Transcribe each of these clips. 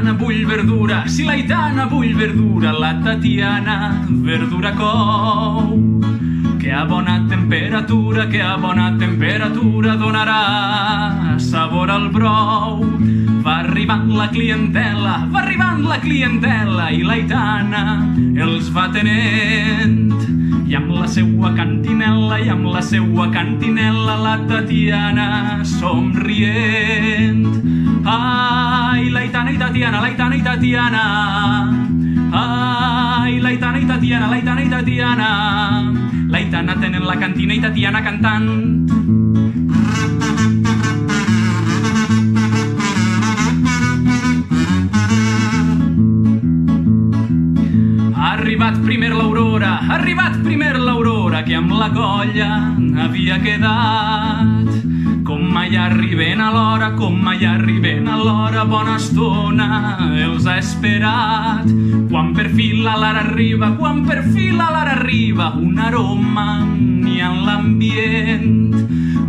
Aitana vull verdura, si l'Aitana vull verdura, la Tatiana verdura cou. Que a bona temperatura, que a bona temperatura donarà sabor al brou. Va arribant la clientela, va arribant la clientela i l'Aitana els va tenent. I amb la seua cantinela, i amb la seua cantinela, la Tatiana somrient. Ai, l'Aitana i Tatiana, l'Aitana i Tatiana. Ai, l'Aitana i Tatiana, l'Aitana i Tatiana. L'Aitana tenen la cantina i Tatiana cantant. Ha arribat primer l'Aurora, que amb la colla havia quedat. Com mai arriben a l'hora, com mai arriben a l'hora, bona estona els ha esperat. Quan per fi la Lara arriba, quan per fi la Lara arriba, un aroma n'hi ha en l'ambient.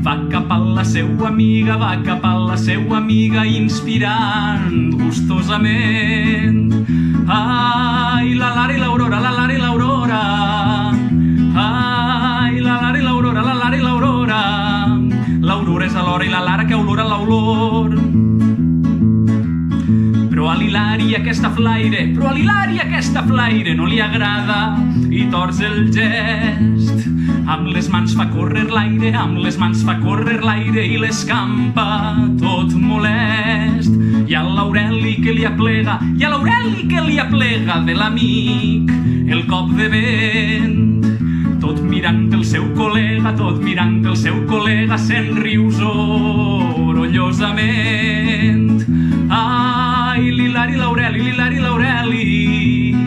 Va cap a la seua amiga, va cap a la seua amiga, inspirant gustosament. Ai, la Lara i l'Aurora, la Lara i l'Aurora. Ai, la Lara i l'Aurora, la Lara i l'Aurora. L'Aurora és a l'hora i la Lara que olora l'olor. Però a l'Hilari aquesta flaire no li agrada i torce el gest. Amb les mans fa córrer l'aire, amb les mans fa córrer l'aire i l'escampa tot molest. I a l'Aureli que li aplega, i a l'Aureli que li aplega de l'amic el cop de vent. Tot mirant el seu col·lega, tot mirant el seu col·lega, se'n riu sorollosament. Ai, l'Hilari, l'Aureli, l'Hilari, l'Aureli.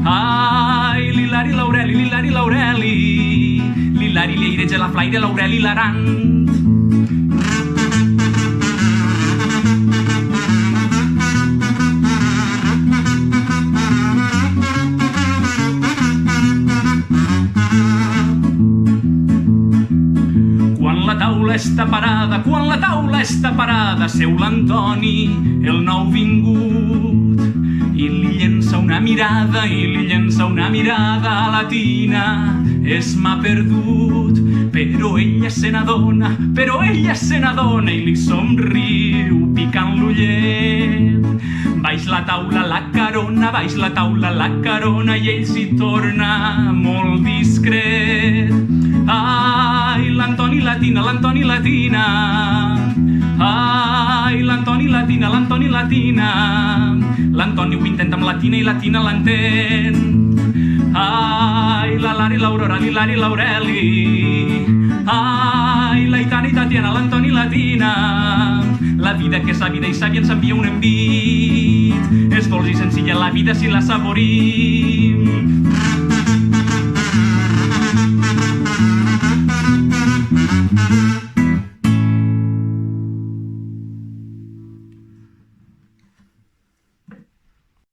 Ai, l'Hilari, l'Aureli, l'Hilari, l'Aureli. L'Hilari li aireja la flaire, l'Aureli hilarant. Quan la taula està parada, seu l'Antoni, el nou vingut, i li llença una mirada, a la Tina es m'ha perdut. Però ella se n'adona, i li somriu picant l'ullet. Baix la taula la carona, i ell s'hi torna molt discret. Ai, l'Antoni Latina, l'Antoni Latina. Ai, l'Antoni Latina, l'Antoni Latina. L'Antoni ho intenta amb la Tina i la Tina l'entén. Ai, la Lara i l'Aurora, l'Hilari i l'Aureli. Ai, l'Aitana i Tatiana, l'Antoni Latina. La vida que és sàvida i sàvia ens envia un envit. És dolç i senzilla la vida si la saborim.